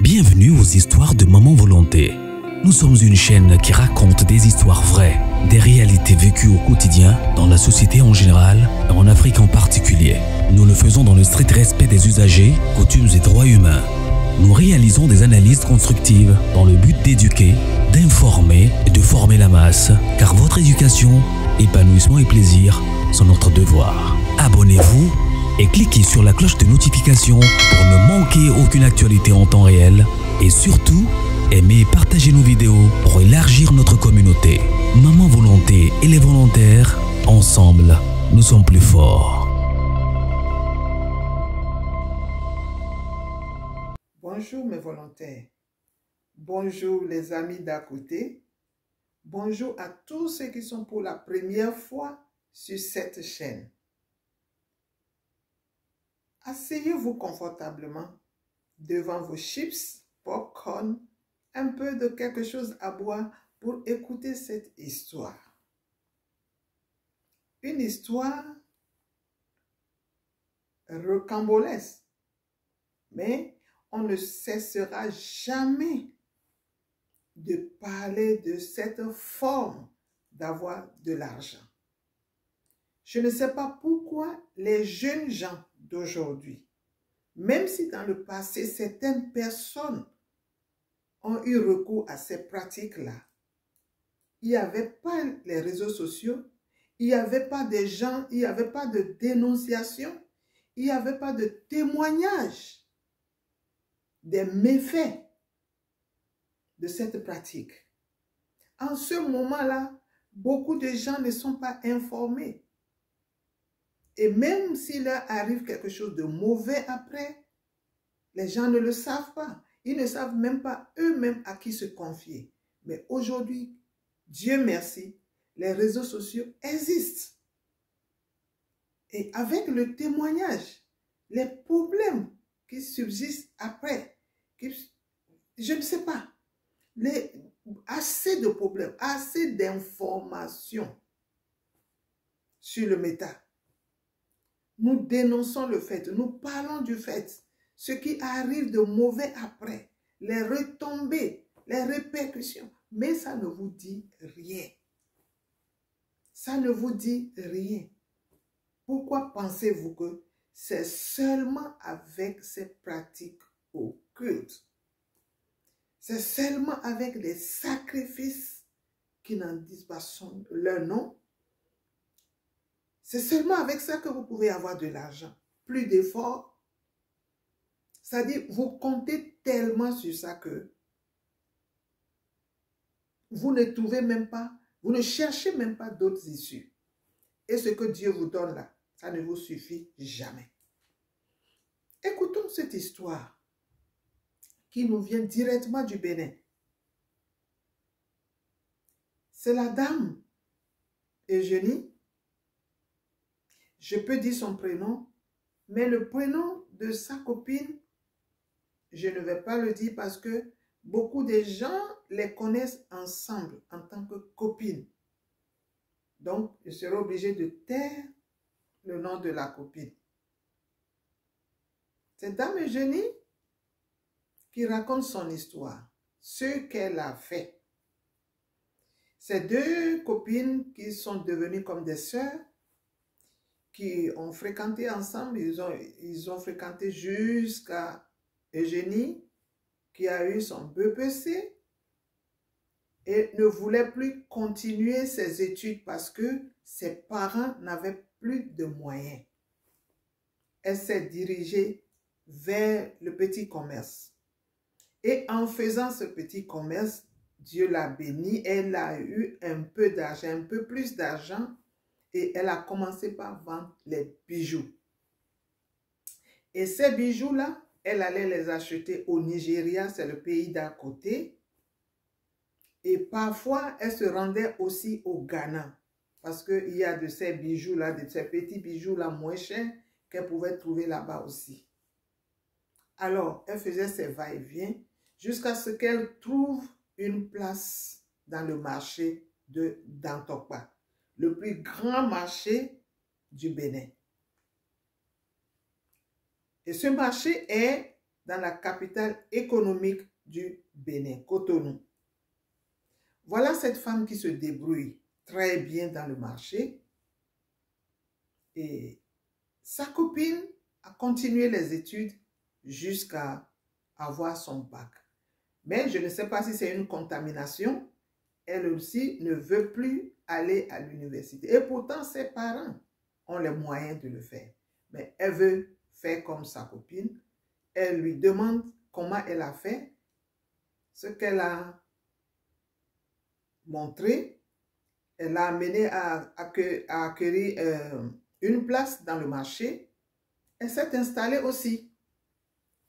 Bienvenue aux histoires de Maman Volonté. Nous sommes une chaîne qui raconte des histoires vraies, des réalités vécues au quotidien, dans la société en général et en Afrique en particulier. Nous le faisons dans le strict respect des usagers, coutumes et droits humains. Nous réalisons des analyses constructives dans le but d'éduquer, d'informer et de former la masse, car votre éducation, épanouissement et plaisir sont notre devoir. Abonnez-vous et cliquez sur la cloche de notification pour ne manquer aucune actualité en temps réel et surtout, aimez et partagez nos vidéos pour élargir notre communauté. Maman Volonté et les volontaires, ensemble, nous sommes plus forts. Bonjour mes volontaires, bonjour les amis d'à côté, bonjour à tous ceux qui sont pour la première fois sur cette chaîne. Asseyez-vous confortablement devant vos chips, popcorn, un peu de quelque chose à boire pour écouter cette histoire. Une histoire rocambolesque, mais on ne cessera jamais de parler de cette forme d'avoir de l'argent. Je ne sais pas pourquoi les jeunes gens d'aujourd'hui, même si dans le passé, certaines personnes ont eu recours à ces pratiques-là, il n'y avait pas les réseaux sociaux, il n'y avait pas des gens, il n'y avait pas de dénonciation, il n'y avait pas de témoignage des méfaits de cette pratique. En ce moment-là, beaucoup de gens ne sont pas informés. Et même s'il leur arrive quelque chose de mauvais après, les gens ne le savent pas. Ils ne savent même pas eux-mêmes à qui se confier. Mais aujourd'hui, Dieu merci, les réseaux sociaux existent. Et avec le témoignage, les problèmes qui subsistent après, je ne sais pas, assez de problèmes, assez d'informations sur le méta. Nous dénonçons le fait, nous parlons du fait, ce qui arrive de mauvais après, les retombées, les répercussions, mais ça ne vous dit rien. Ça ne vous dit rien. Pourquoi pensez-vous que c'est seulement avec ces pratiques occultes? C'est seulement avec les sacrifices qui n'en disent pas leur nom. C'est seulement avec ça que vous pouvez avoir de l'argent. Plus d'efforts. C'est-à-dire, vous comptez tellement sur ça que vous ne trouvez même pas, vous ne cherchez même pas d'autres issues. Et ce que Dieu vous donne là, ça ne vous suffit jamais. Écoutons cette histoire qui nous vient directement du Bénin. C'est la dame Eugénie. Je peux dire son prénom, mais le prénom de sa copine, je ne vais pas le dire parce que beaucoup de gens les connaissent ensemble en tant que copines. Donc, je serai obligée de taire le nom de la copine. C'est dame Eugénie qui raconte son histoire, ce qu'elle a fait. Ces deux copines qui sont devenues comme des sœurs, qui ont fréquenté ensemble, ils ont fréquenté jusqu'à Eugénie, qui a eu son BPC et ne voulait plus continuer ses études parce que ses parents n'avaient plus de moyens. Elle s'est dirigée vers le petit commerce. Et en faisant ce petit commerce, Dieu l'a bénie, elle a eu un peu d'argent, un peu plus d'argent, et elle a commencé par vendre les bijoux. Et ces bijoux-là, elle allait les acheter au Nigeria, c'est le pays d'à côté. Et parfois, elle se rendait aussi au Ghana. Parce qu'il y a de ces bijoux-là, de ces petits bijoux-là moins chers qu'elle pouvait trouver là-bas aussi. Alors, elle faisait ses va-et-vient jusqu'à ce qu'elle trouve une place dans le marché de Dantokpa, le plus grand marché du Bénin. Et ce marché est dans la capitale économique du Bénin, Cotonou. Voilà cette femme qui se débrouille très bien dans le marché. Et sa copine a continué les études jusqu'à avoir son bac. Mais je ne sais pas si c'est une contamination. Elle aussi ne veut plus aller à l'université. Et pourtant, ses parents ont les moyens de le faire. Mais elle veut faire comme sa copine. Elle lui demande comment elle a fait. Ce qu'elle a montré, elle l'a amené à acquérir une place dans le marché. Elle s'est installée aussi.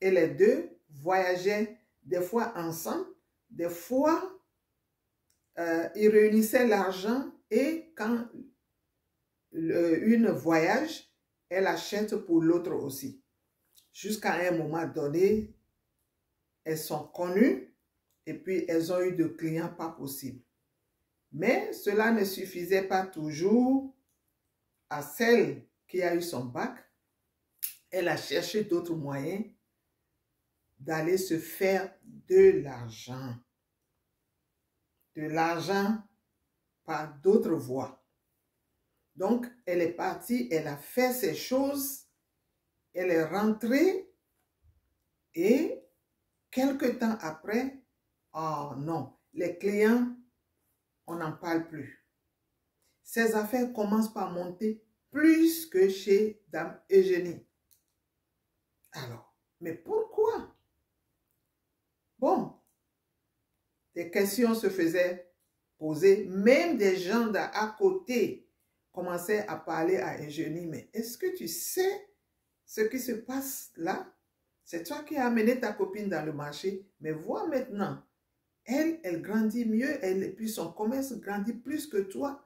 Et les deux voyageaient des fois ensemble, des fois ils réunissaient l'argent et quand une voyage, elle achète pour l'autre aussi. Jusqu'à un moment donné, elles sont connues et puis elles ont eu de clients pas possibles. Mais cela ne suffisait pas toujours à celle qui a eu son bac. Elle a cherché d'autres moyens d'aller se faire de l'argent. De l'argent par d'autres voies. Donc, elle est partie, elle a fait ses choses, elle est rentrée et quelque temps après, oh non, les clients, on n'en parle plus. Ses affaires commencent par monter plus que chez Dame Eugénie. Alors, mais pourquoi? Bon, des questions se faisaient poser, même des gens à côté commençaient à parler à Eugénie, mais est-ce que tu sais ce qui se passe là? C'est toi qui as amené ta copine dans le marché, mais vois maintenant, elle grandit mieux, et puis son commerce grandit plus que toi.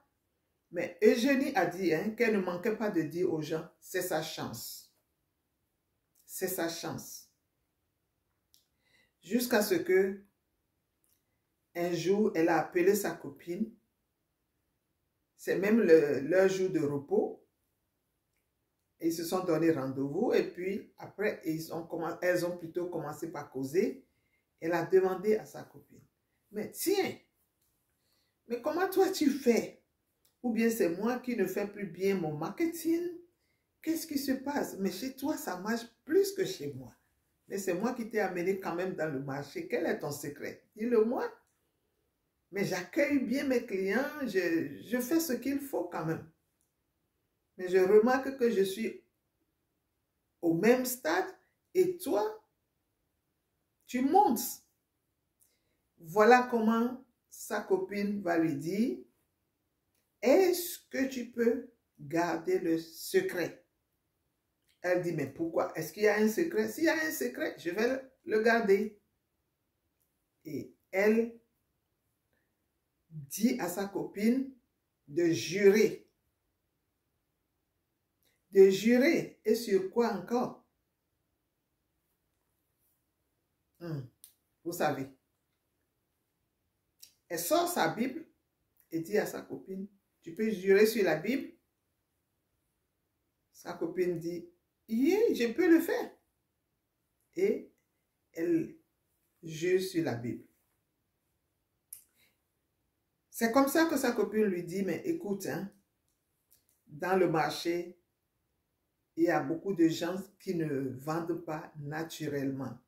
Mais Eugénie a dit qu'elle ne manquait pas de dire aux gens, c'est sa chance. C'est sa chance. Jusqu'à ce que un jour, elle a appelé sa copine. C'est même leur jour de repos. Ils se sont donné rendez-vous et puis après, elles ont plutôt commencé par causer. Elle a demandé à sa copine, mais tiens, mais comment toi tu fais? Ou bien c'est moi qui ne fais plus bien mon marketing? Qu'est-ce qui se passe? Mais chez toi, ça marche plus que chez moi. Mais c'est moi qui t'ai amené quand même dans le marché. Quel est ton secret? Dis-le-moi. Mais j'accueille bien mes clients, je fais ce qu'il faut quand même. Mais je remarque que je suis au même stade et toi, tu montes. Voilà comment sa copine va lui dire, est-ce que tu peux garder le secret? Elle dit, mais pourquoi? Est-ce qu'il y a un secret? S'il y a un secret, je vais le garder. Et elle dit à sa copine de jurer. De jurer. Et sur quoi encore? Vous savez. Elle sort sa Bible et dit à sa copine, tu peux jurer sur la Bible? Sa copine dit, oui, je peux le faire. Et elle jure sur la Bible. C'est comme ça que sa copine lui dit, mais écoute, dans le marché, il y a beaucoup de gens qui ne vendent pas naturellement.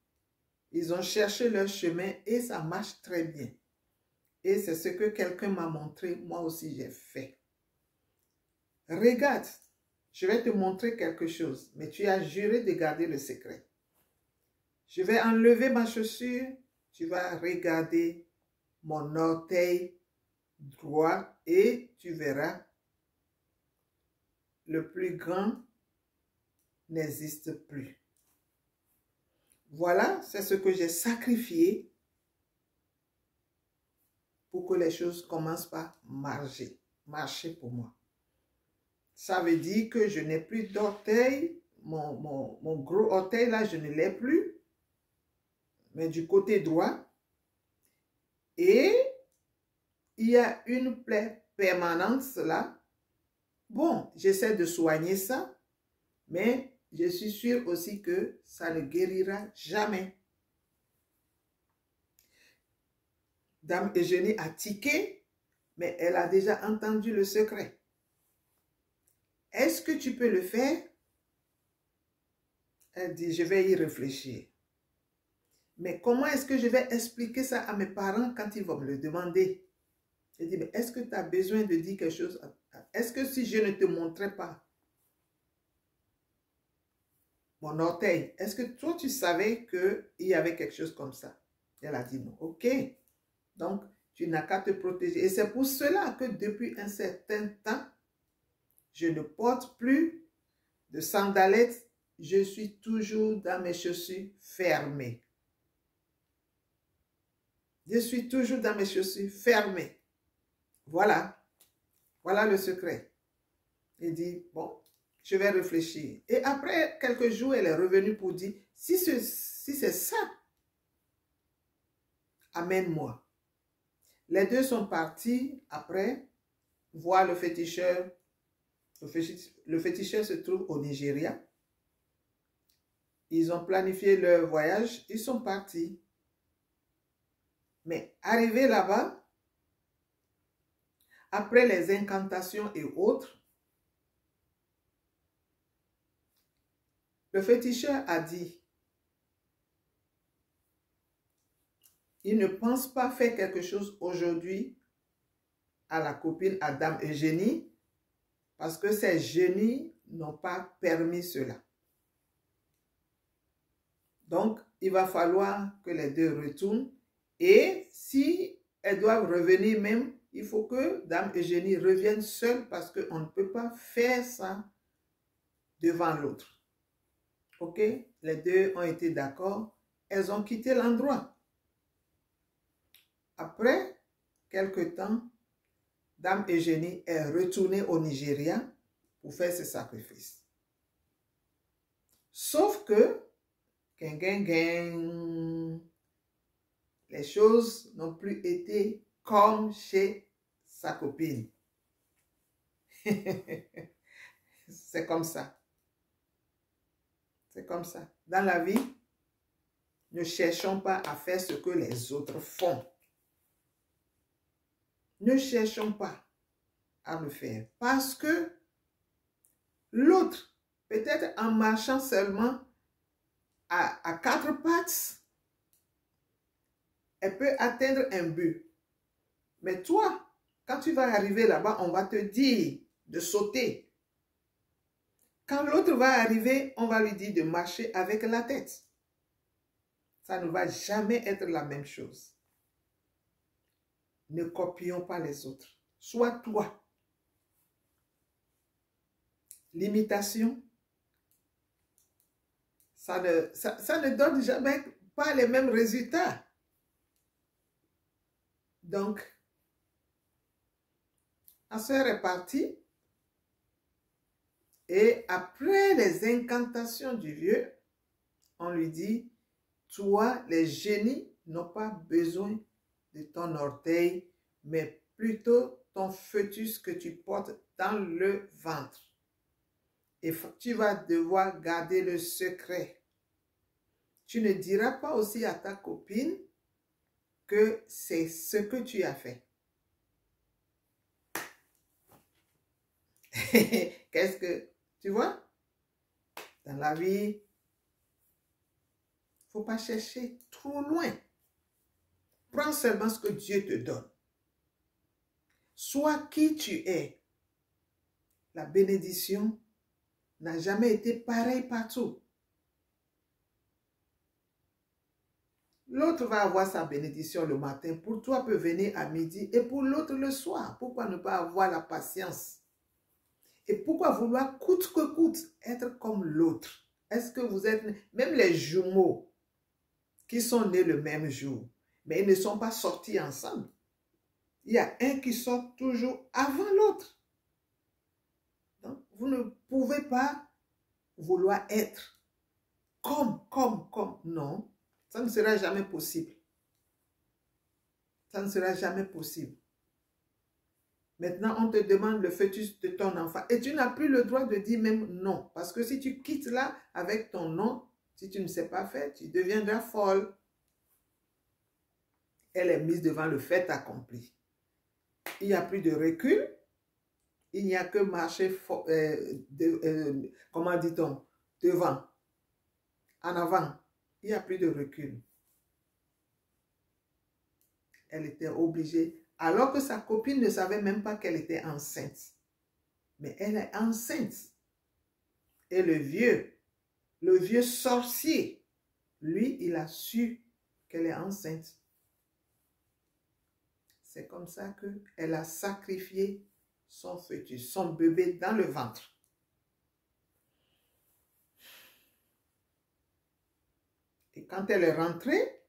Ils ont cherché leur chemin et ça marche très bien. Et c'est ce que quelqu'un m'a montré, moi aussi j'ai fait. Regarde, je vais te montrer quelque chose, mais tu as juré de garder le secret. Je vais enlever ma chaussure, tu vas regarder mon orteil droit et tu verras, le plus grand n'existe plus. Voilà, c'est ce que j'ai sacrifié pour que les choses commencent par marcher pour moi. Ça veut dire que je n'ai plus d'orteil, mon gros orteil là, je ne l'ai plus, mais du côté droit. Et il y a une plaie permanente là. Bon, j'essaie de soigner ça, mais je suis sûre aussi que ça ne guérira jamais. Dame Eugénie a tiqué, mais elle a déjà entendu le secret. Est-ce que tu peux le faire? Elle dit, je vais y réfléchir. Mais comment est-ce que je vais expliquer ça à mes parents quand ils vont me le demander? Elle dit, mais est-ce que tu as besoin de dire quelque chose? Est-ce que si je ne te montrais pas mon orteil, est-ce que toi tu savais qu'il y avait quelque chose comme ça? Elle a dit non. Ok. Donc, tu n'as qu'à te protéger. Et c'est pour cela que depuis un certain temps, je ne porte plus de sandalettes. Je suis toujours dans mes chaussures fermées. Je suis toujours dans mes chaussures fermées. Voilà. Voilà le secret. Il dit, bon, je vais réfléchir. Et après quelques jours, elle est revenue pour dire, si c'est ça, amène-moi. Les deux sont partis après voir le féticheur. Le féticheur se trouve au Nigeria. Ils ont planifié leur voyage. Ils sont partis. Mais arrivés là-bas, après les incantations et autres, le féticheur a dit, il ne pense pas faire quelque chose aujourd'hui à la copine, à Dame Eugénie, parce que ces génies n'ont pas permis cela. Donc, il va falloir que les deux retournent. Et si elles doivent revenir même, il faut que Dame Eugénie revienne seule parce qu'on ne peut pas faire ça devant l'autre. Ok? Les deux ont été d'accord. Elles ont quitté l'endroit. Après quelque temps, Dame Eugénie est retournée au Nigeria pour faire ce sacrifice. Sauf que, les choses n'ont plus été comme chez sa copine. C'est comme ça. C'est comme ça. Dans la vie, ne cherchons pas à faire ce que les autres font. Ne cherchons pas à le faire. Parce que l'autre, peut-être en marchant seulement à quatre pattes, elle peut atteindre un but. Mais toi, quand tu vas arriver là-bas, on va te dire de sauter. Quand l'autre va arriver, on va lui dire de marcher avec la tête. Ça ne va jamais être la même chose. Ne copions pas les autres. Sois toi. L'imitation, ça ne donne jamais pas les mêmes résultats. Donc, la sœur est partie et après les incantations du vieux, on lui dit, toi, les génies n'ont pas besoin de ton orteil, mais plutôt ton fœtus que tu portes dans le ventre. Et tu vas devoir garder le secret. Tu ne diras pas aussi à ta copine que c'est ce que tu as fait. Qu'est-ce que, tu vois, dans la vie, il ne faut pas chercher trop loin. Prends seulement ce que Dieu te donne. Sois qui tu es. La bénédiction n'a jamais été pareille partout. L'autre va avoir sa bénédiction le matin. Pour toi, peut venir à midi et pour l'autre le soir. Pourquoi ne pas avoir la patience? Et pourquoi vouloir coûte que coûte être comme l'autre? Est-ce que vous êtes... Même les jumeaux qui sont nés le même jour, mais ils ne sont pas sortis ensemble. Il y a un qui sort toujours avant l'autre. Donc, vous ne pouvez pas vouloir être comme. Non, ça ne sera jamais possible. Ça ne sera jamais possible. Maintenant, on te demande le fœtus de ton enfant. Et tu n'as plus le droit de dire même non. Parce que si tu quittes là avec ton nom, si tu ne sais pas faire, tu deviendras folle. Elle est mise devant le fait accompli. Il n'y a plus de recul. Il n'y a que marcher, comment dit-on, devant, en avant. Il n'y a plus de recul. Elle était obligée, alors que sa copine ne savait même pas qu'elle était enceinte. Mais elle est enceinte. Et le vieux sorcier, lui, il a su qu'elle est enceinte. C'est comme ça qu'elle a sacrifié son fœtus, son bébé dans le ventre. Et quand elle est rentrée,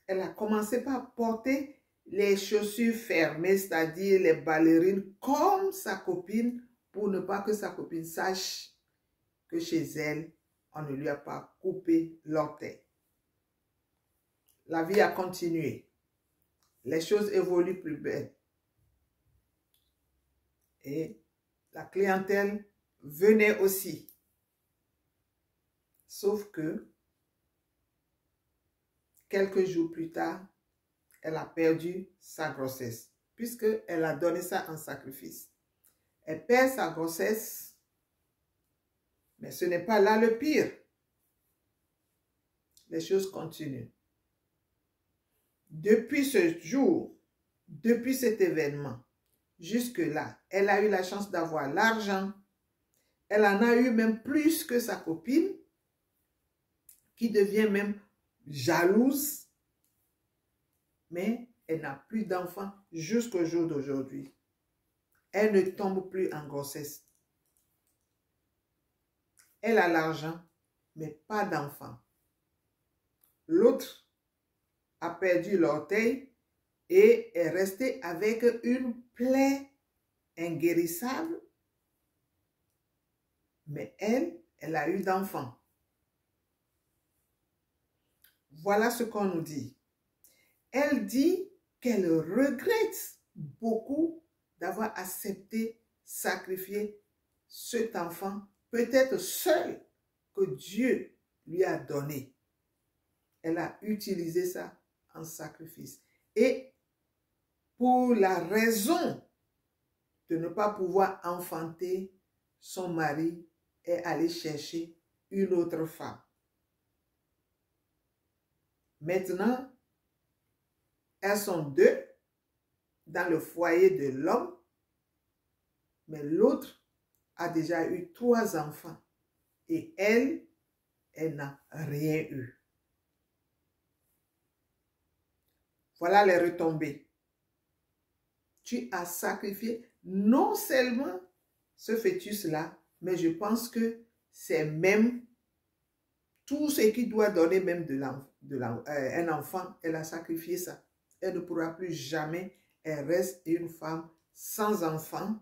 elle a commencé par porter les chaussures fermées, c'est-à-dire les ballerines, comme sa copine, pour ne pas que sa copine sache que chez elle, on ne lui a pas coupé l'orteil. La vie a continué. Les choses évoluent plus belle. Et la clientèle venait aussi. Sauf que, quelques jours plus tard, elle a perdu sa grossesse, puisqu'elle a donné ça en sacrifice. Elle perd sa grossesse, mais ce n'est pas là le pire. Les choses continuent. Depuis ce jour, depuis cet événement, jusque-là, elle a eu la chance d'avoir l'argent. Elle en a eu même plus que sa copine, qui devient même jalouse. Mais elle n'a plus d'enfant jusqu'au jour d'aujourd'hui. Elle ne tombe plus en grossesse. Elle a l'argent, mais pas d'enfant. L'autre a perdu l'orteil et est resté avec une plaie inguérissable. Mais elle a eu d'enfants. Voilà ce qu'on nous dit. Elle dit qu'elle regrette beaucoup d'avoir accepté, sacrifier cet enfant, peut-être seul, que Dieu lui a donné. Elle a utilisé ça en sacrifice. Et pour la raison de ne pas pouvoir enfanter, son mari est allé chercher une autre femme. Maintenant, elles sont deux dans le foyer de l'homme, mais l'autre a déjà eu 3 enfants et elle n'a rien eu. Voilà les retombées. Tu as sacrifié non seulement ce fœtus-là, mais je pense que c'est même tout ce qui doit donner même un enfant, elle a sacrifié ça. Elle ne pourra plus jamais, elle reste une femme sans enfant,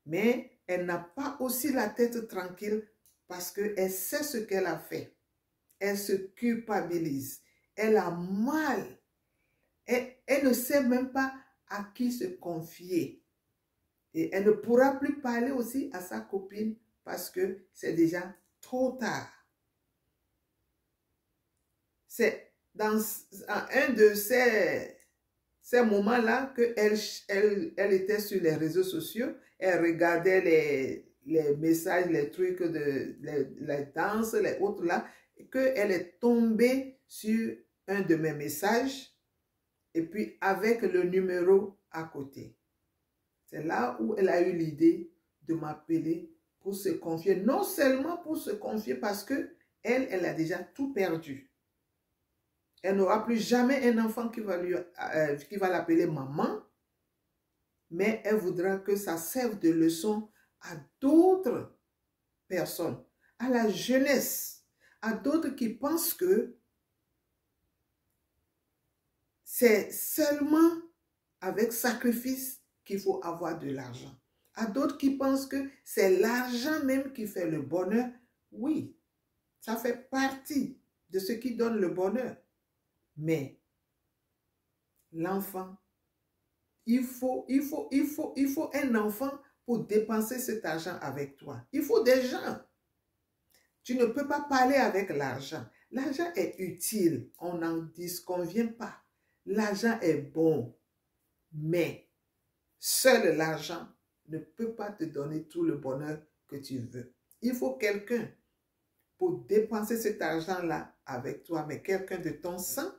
mais elle n'a pas aussi la tête tranquille parce qu'elle sait ce qu'elle a fait. Elle se culpabilise, elle a mal, elle ne sait même pas à qui se confier. Et elle ne pourra plus parler aussi à sa copine parce que c'est déjà trop tard. C'est dans un de ces moments-là qu'elle était sur les réseaux sociaux. Elle regardait les messages, les trucs, les danses, les autres là. Et qu'elle est tombée sur un de mes messages. Et puis avec le numéro à côté. C'est là où elle a eu l'idée de m'appeler pour se confier. Non seulement pour se confier parce que elle a déjà tout perdu. Elle n'aura plus jamais un enfant qui va l'appeler maman, mais elle voudra que ça serve de leçon à d'autres personnes, à la jeunesse, à d'autres qui pensent que c'est seulement avec sacrifice qu'il faut avoir de l'argent. À d'autres qui pensent que c'est l'argent même qui fait le bonheur. Oui, ça fait partie de ce qui donne le bonheur. Mais l'enfant, il faut un enfant pour dépenser cet argent avec toi. Il faut des gens. Tu ne peux pas parler avec l'argent. L'argent est utile. On n'en disconvient pas. L'argent est bon. Mais seul l'argent ne peut pas te donner tout le bonheur que tu veux. Il faut quelqu'un pour dépenser cet argent-là avec toi, mais quelqu'un de ton sang.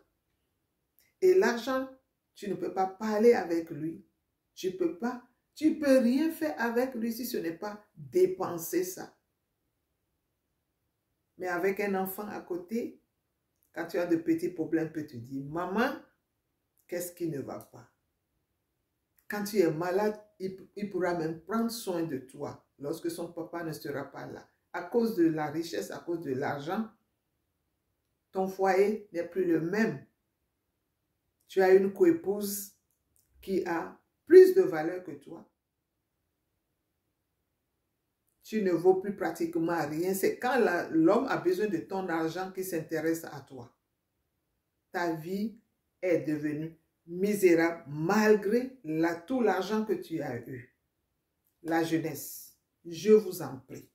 Et l'argent, tu ne peux pas parler avec lui. Tu peux rien faire avec lui si ce n'est pas dépenser ça. Mais avec un enfant à côté, quand tu as de petits problèmes, peut te dire, maman, qu'est-ce qui ne va pas? Quand tu es malade, il pourra même prendre soin de toi lorsque son papa ne sera pas là. À cause de la richesse, à cause de l'argent, ton foyer n'est plus le même. Tu as une coépouse qui a plus de valeur que toi. Tu ne vaux plus pratiquement rien. C'est quand l'homme a besoin de ton argent qu'il s'intéresse à toi. Ta vie est devenue misérable malgré tout l'argent que tu as eu. La jeunesse, je vous en prie.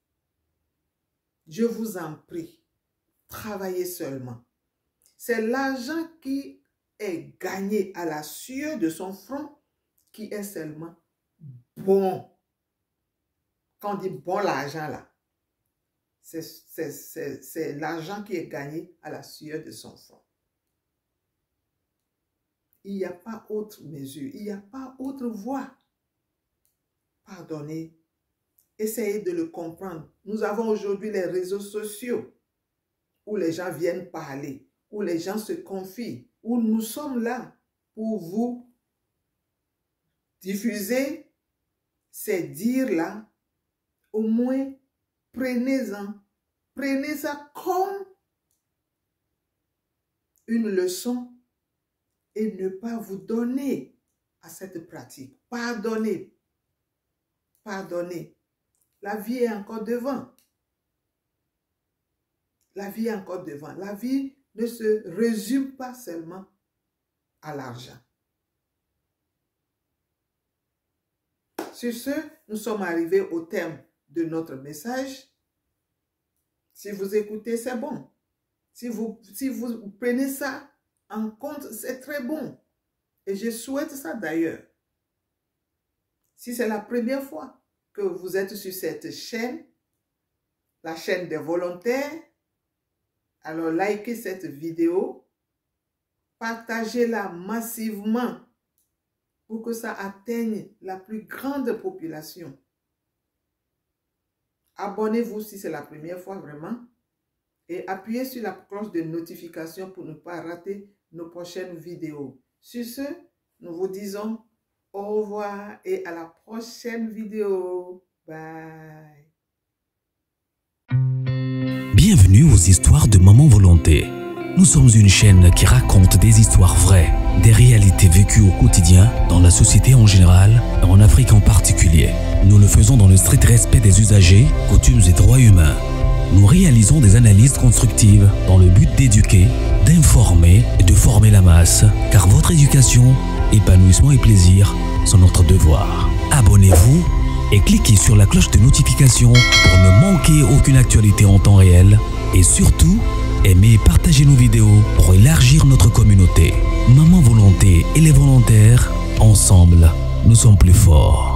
Je vous en prie. Travaillez seulement. C'est l'argent qui est gagné à la sueur de son front qui est seulement bon. Quand on dit bon l'argent là, c'est l'argent qui est gagné à la sueur de son front. Il n'y a pas autre mesure, il n'y a pas autre voie. Pardonnez, essayez de le comprendre. Nous avons aujourd'hui les réseaux sociaux où les gens viennent parler, où les gens se confient, où nous sommes là pour vous diffuser ces dires-là. Au moins, prenez-en. Prenez ça comme une leçon et ne pas vous donner à cette pratique. Pardonnez. Pardonnez. La vie est encore devant. La vie est encore devant. La vie ne se résume pas seulement à l'argent. Sur ce, nous sommes arrivés au terme de notre message. Si vous écoutez, c'est bon. Si vous prenez ça en compte, c'est très bon. Et je souhaite ça d'ailleurs. Si c'est la première fois que vous êtes sur cette chaîne, la chaîne des volontaires, alors likez cette vidéo, partagez-la massivement pour que ça atteigne la plus grande population. Abonnez-vous si c'est la première fois vraiment et appuyez sur la cloche de notification pour ne pas rater nos prochaines vidéos. Sur ce, nous vous disons au revoir et à la prochaine vidéo. Bye. Bienvenue aux histoires de Maman Volonté. Nous sommes une chaîne qui raconte des histoires vraies, des réalités vécues au quotidien dans la société en général et en Afrique en particulier. Nous le faisons dans le strict respect des usagers, coutumes et droits humains. Nous réalisons des analyses constructives dans le but d'éduquer, d'informer et de former la masse, car votre éducation, épanouissement et plaisir sont notre devoir. Abonnez-vous et cliquez sur la cloche de notification pour ne manquer aucune actualité en temps réel et surtout, aimez et partagez nos vidéos pour élargir notre communauté. Maman Volonté et les volontaires, ensemble, nous sommes plus forts.